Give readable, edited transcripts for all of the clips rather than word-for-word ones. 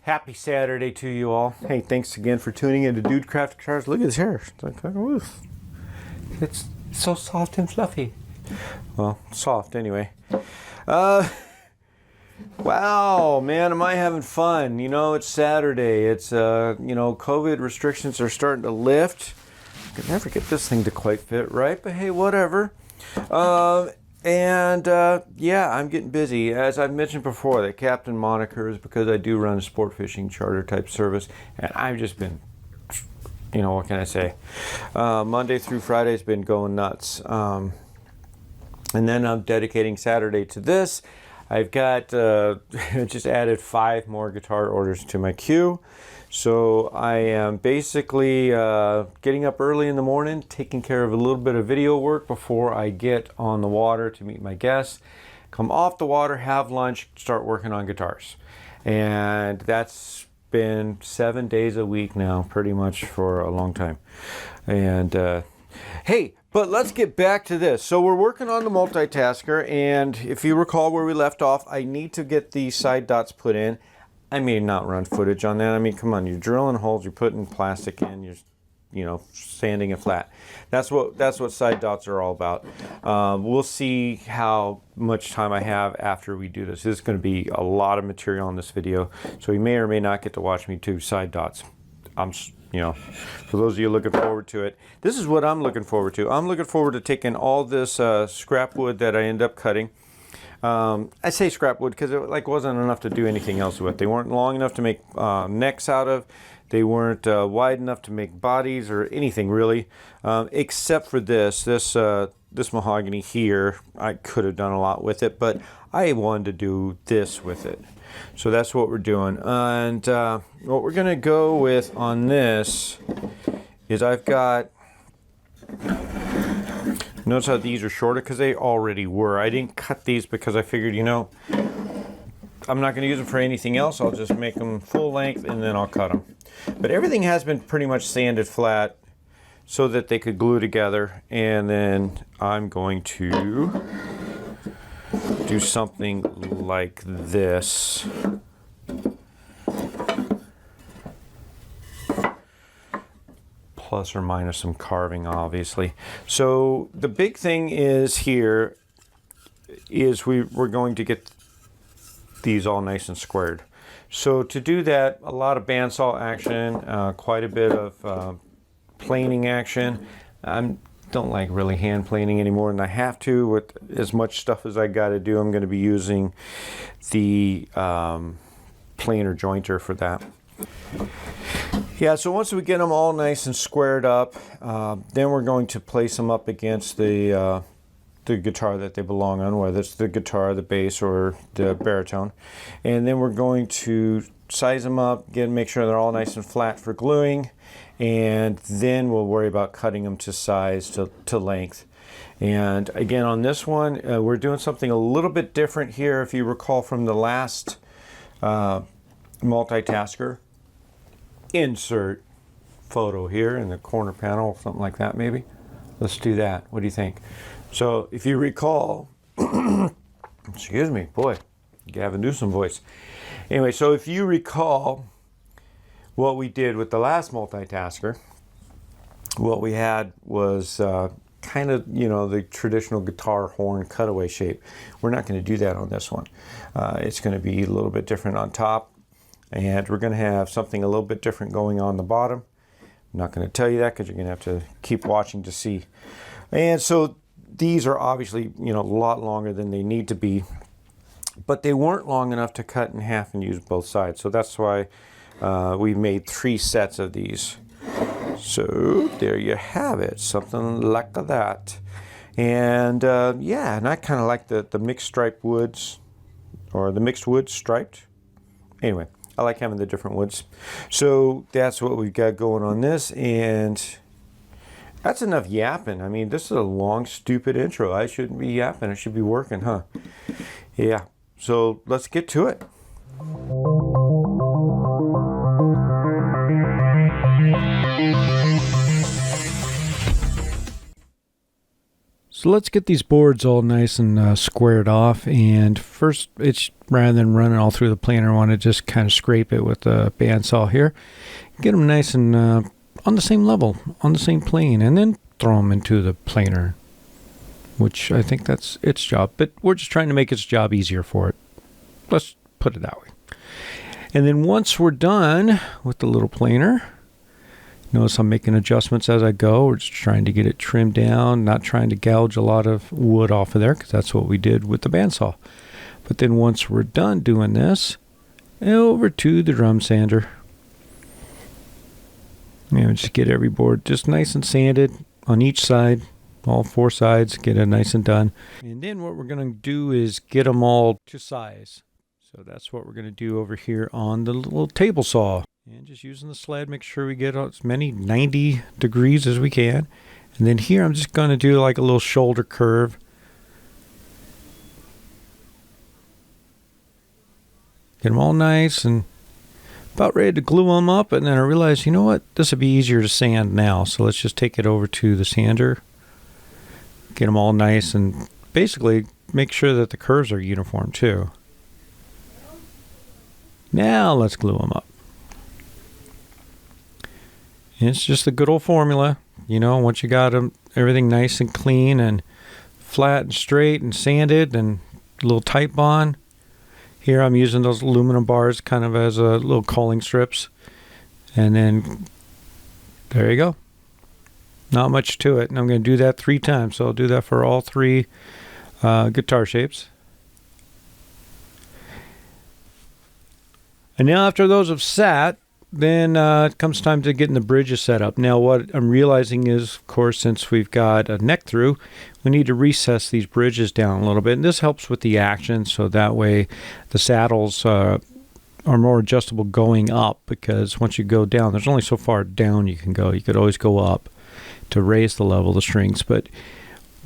Happy Saturday to you all. Hey, thanks again for tuning in to Dude Craft Guitars. Look at his hair. It's so soft and fluffy. Well, soft anyway. Wow, man, am I having fun. You know, it's Saturday. It's, COVID restrictions are starting to lift. I can never get this thing to quite fit right, but hey, whatever. I'm getting busy. As I've mentioned before, the captain moniker is because I do run a sport fishing charter type service, and I've just been, what can I say? Monday through Friday has been going nuts. And then I'm dedicating Saturday to this. I've got just added 5 more guitar orders to my queue. So I am basically getting up early in the morning, taking care of a little bit of video work before I get on the water to meet my guests. Come off the water, have lunch, start working on guitars. And that's been 7 days a week now, pretty much for a long time. And hey, but let's get back to this. So we're working on the multitasker, and if you recall where we left off, I need to get these side dots put in. I may not run footage on that. I mean, come on, you're drilling holes, you're putting plastic in, you're sanding it flat. That's what side dots are all about. We'll see how much time I have after we do this. This is going to be a lot of material in this video, so you may or may not get to watch me do side dots. For those of you looking forward to it, this is what I'm looking forward to. I'm looking forward to taking all this scrap wood that I end up cutting. I say scrap wood because it wasn't enough to do anything else with. They weren't long enough to make necks out of. They weren't wide enough to make bodies or anything really, except for this mahogany here. I could have done a lot with it, but I wanted to do this with it. So that's what we're doing. And what we're gonna go with on this is I've got. Notice how these are shorter because they already were. I didn't cut these because I figured, I'm not going to use them for anything else. I'll just make them full length and then I'll cut them. But everything has been pretty much sanded flat so that they could glue together. And then I'm going to do something like this. Plus or minus some carving, obviously. So the big thing is here is we're going to get these all nice and squared. So to do that, a lot of bandsaw action, quite a bit of planing action. I don't like really hand planing anymore than I have to. With as much stuff as I got to do, I'm going to be using the planer jointer for that. Yeah, so once we get them all nice and squared up, then we're going to place them up against the guitar that they belong on, whether it's the guitar, the bass, or the baritone. And then we're going to size them up, make sure they're all nice and flat for gluing, and then we'll worry about cutting them to size, to length. And again, on this one, we're doing something a little bit different here. If you recall from the last multitasker, insert photo here in the corner panel, something like that maybe. Let's do that. What do you think? So if you recall, excuse me, boy, Gavin Newsom voice. Anyway, so if you recall what we did with the last multitasker, what we had was kind of, the traditional guitar horn cutaway shape. We're not going to do that on this one. It's going to be a little bit different on top. And we're going to have something a little bit different going on the bottom. I'm not going to tell you that because you're going to have to keep watching to see. And so these are obviously, a lot longer than they need to be. But they weren't long enough to cut in half and use both sides. So that's why we made 3 sets of these. So there you have it. Something like that. And and I kind of like the mixed striped woods, or the mixed wood striped. Anyway. I like having the different woods. So that's what we've got going on this, and that's enough yapping. I mean, this is a long, stupid intro. I shouldn't be yapping. I should be working, huh? Yeah. So let's get to it. So let's get these boards all nice and squared off. And first, it's rather than running all through the planer, I want to just kind of scrape it with the bandsaw here. Get them nice and on the same level, on the same plane, and then throw them into the planer, which I think that's its job. But we're just trying to make its job easier for it. Let's put it that way. And then once we're done with the little planer, notice I'm making adjustments as I go. We're just trying to get it trimmed down, not trying to gouge a lot of wood off of there, because that's what we did with the bandsaw. But then once we're done doing this, over to the drum sander. Just get every board just nice and sanded on each side, all 4 sides, get it nice and done. And then what we're going to do is get them all to size. So that's what we're going to do over here on the little table saw. And just using the sled, make sure we get as many 90 degrees as we can. And then here I'm just going to do like a little shoulder curve. Get them all nice and about ready to glue them up. And then I realized, you know what? This would be easier to sand now. So let's just take it over to the sander. Get them all nice and basically make sure that the curves are uniform too. Now let's glue them up. It's just the good old formula, once you got everything nice and clean and flat and straight and sanded and a little tight bond. Here I'm using those aluminum bars kind of as a little culling strips. And then there you go. Not much to it. And I'm going to do that 3 times. So I'll do that for all 3 guitar shapes. And now after those have sat, then it comes time to getting the bridges set up. Now what I'm realizing is, of course, since we've got a neck through, we need to recess these bridges down a little bit. And this helps with the action, so that way the saddles are more adjustable going up, because once you go down, there's only so far down you can go. You could always go up to raise the level of the strings. But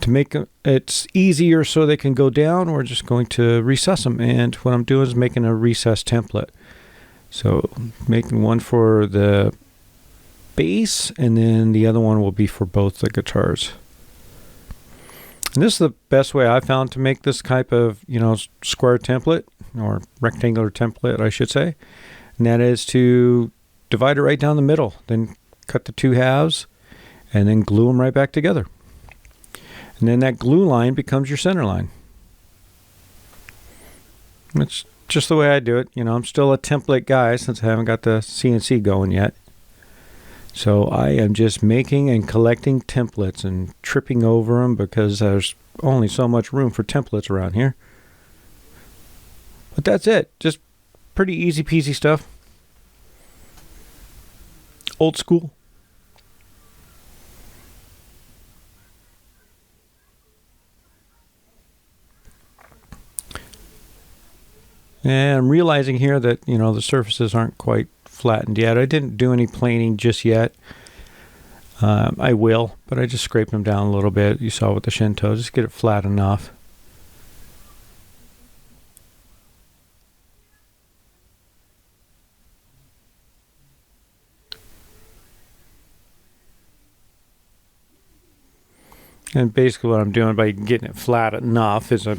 to make it easier so they can go down, we're just going to recess them. And what I'm doing is making a recess template. So making one for the bass, and then the other one will be for both the guitars. And this is the best way I found to make this type of, square template, or rectangular template, I should say. And that is to divide it right down the middle, then cut the 2 halves, and then glue them right back together. And then that glue line becomes your center line. That's just the way I do it. I'm still a template guy since I haven't got the CNC going yet. So I am just making and collecting templates and tripping over them, because there's only so much room for templates around here. But that's it. Just pretty easy peasy stuff. Old school. And I'm realizing here that, the surfaces aren't quite flattened yet. I didn't do any planing just yet. I will, but I just scraped them down a little bit. You saw with the Shinto, just get it flat enough. And basically what I'm doing by getting it flat enough is I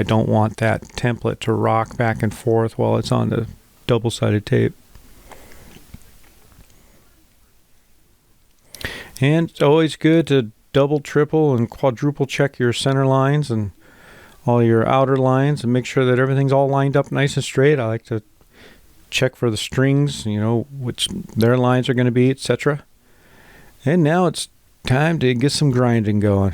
don't want that template to rock back and forth while it's on the double-sided tape. And it's always good to double, triple, and quadruple check your center lines and all your outer lines and make sure that everything's all lined up nice and straight. I like to check for the strings, which their lines are going to be, etc. And now it's time to get some grinding going.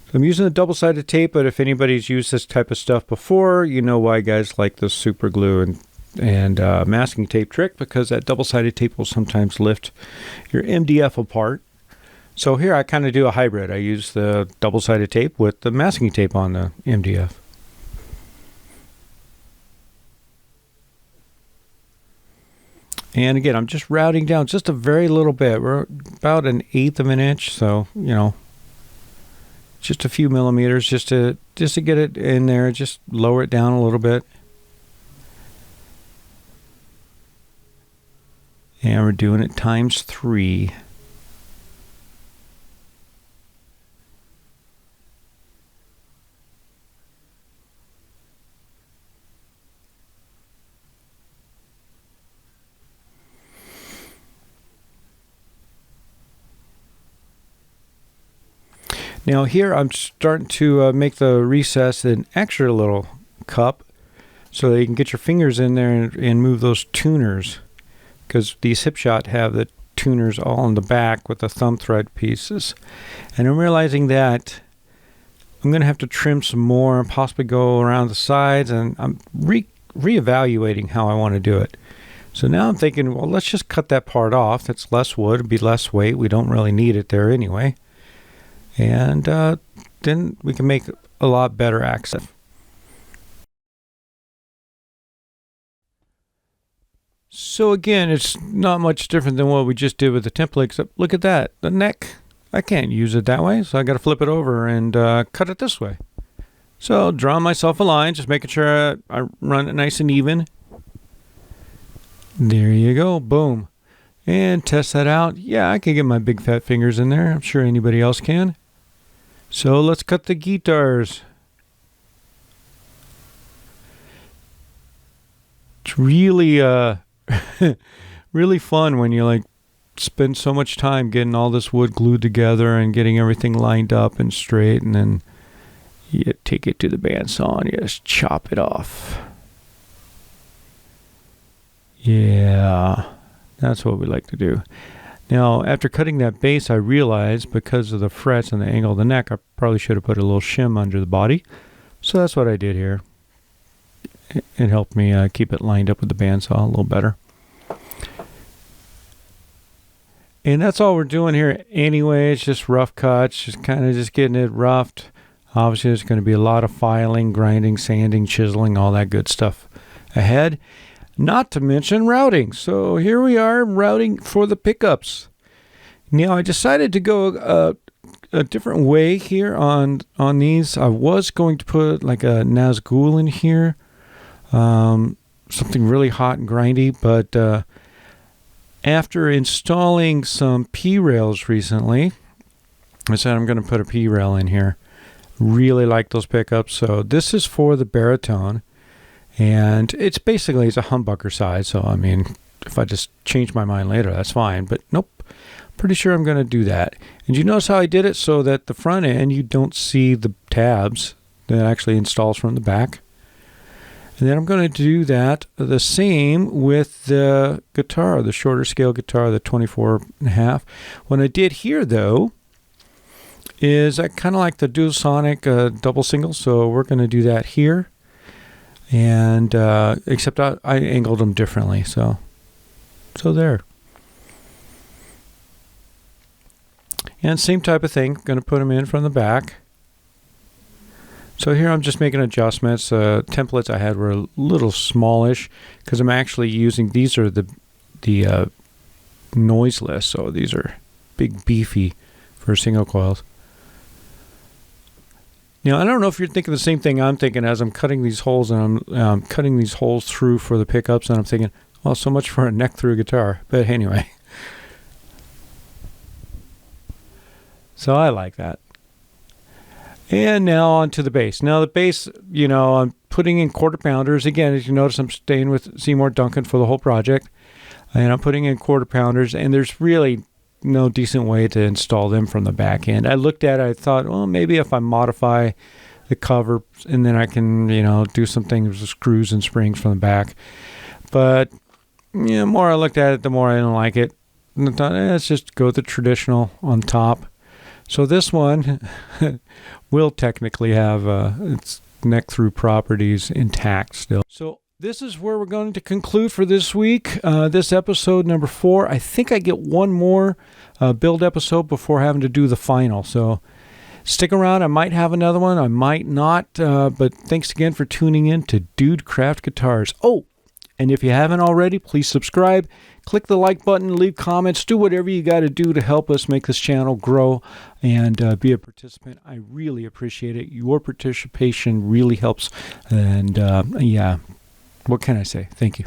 So I'm using a double-sided tape, but if anybody's used this type of stuff before, you know why guys like the super glue and masking tape trick, because that double-sided tape will sometimes lift your MDF apart. So here I kind of do a hybrid. I use the double-sided tape with the masking tape on the MDF. And again, I'm just routing down just a very little bit. We're about 1/8 of an inch, so just a few millimeters, just to get it in there. Just lower it down a little bit. And we're doing it times 3. Now here I'm starting to make the recess an extra little cup so that you can get your fingers in there and move those tuners, because these hip shot have the tuners all in the back with the thumb thread pieces. And I'm realizing that I'm going to have to trim some more and possibly go around the sides, and I'm reevaluating how I want to do it. So now I'm thinking, well, let's just cut that part off. That's less wood, it'd be less weight. We don't really need it there anyway. And then we can make a lot better access. So again, it's not much different than what we just did with the template, except look at that. The neck, I can't use it that way, so I got to flip it over and cut it this way. So draw myself a line, just making sure I run it nice and even. There you go, boom. And test that out. Yeah, I can get my big fat fingers in there. I'm sure anybody else can. So let's cut the guitars. It's really really fun when you like spend so much time getting all this wood glued together and getting everything lined up and straight, and then you take it to the bandsaw and you just chop it off. Yeah, that's what we like to do. Now, after cutting that base, I realized because of the frets and the angle of the neck, I probably should have put a little shim under the body. So that's what I did here. It helped me keep it lined up with the bandsaw a little better. And that's all we're doing here anyway. It's just rough cuts, just kind of just getting it roughed. Obviously, there's going to be a lot of filing, grinding, sanding, chiseling, all that good stuff ahead. Not to mention routing. So here we are routing for the pickups. Now I decided to go a different way here on these. I was going to put like a Nazgul in here, something really hot and grindy, but after installing some P-rails recently, I said I'm going to put a P-rail in here. Really like those pickups. So this is for the baritone. And it's a humbucker size, so I mean, if I just change my mind later, that's fine. But nope, pretty sure I'm going to do that. And you notice how I did it so that the front end, you don't see the tabs that actually installs from the back. And then I'm going to do that the same with the guitar, the shorter scale guitar, the 24.5. What I did here, though, is I kind of like the dual sonic double single, so we're going to do that here. And except I angled them differently, so there. And same type of thing, going to put them in from the back. So here I'm just making adjustments. Templates I had were a little smallish because I'm actually using, these are the noiseless, so these are big beefy for single coils. Now, I don't know if you're thinking the same thing I'm thinking as I'm cutting these holes, and I'm cutting these holes through for the pickups, and I'm thinking, well, so much for a neck-through guitar. But anyway. So I like that. And now on to the bass. Now the bass, I'm putting in quarter pounders. Again, as you notice, I'm staying with Seymour Duncan for the whole project. And I'm putting in quarter pounders, and there's really no decent way to install them from the back end. I looked at it, I thought, well, maybe if I modify the cover and then I can, do some things with screws and springs from the back. But the more I looked at it, the more I didn't like it. And I thought, let's just go with the traditional on top. So this one will technically have its neck-through properties intact still. So this is where we're going to conclude for this week. This episode number 4. I think I get one more build episode before having to do the final. So stick around. I might have another one. I might not. But thanks again for tuning in to Dude Craft Guitars. Oh, and if you haven't already, please subscribe. Click the like button. Leave comments. Do whatever you got to do to help us make this channel grow and be a participant. I really appreciate it. Your participation really helps. And yeah. What can I say? Thank you.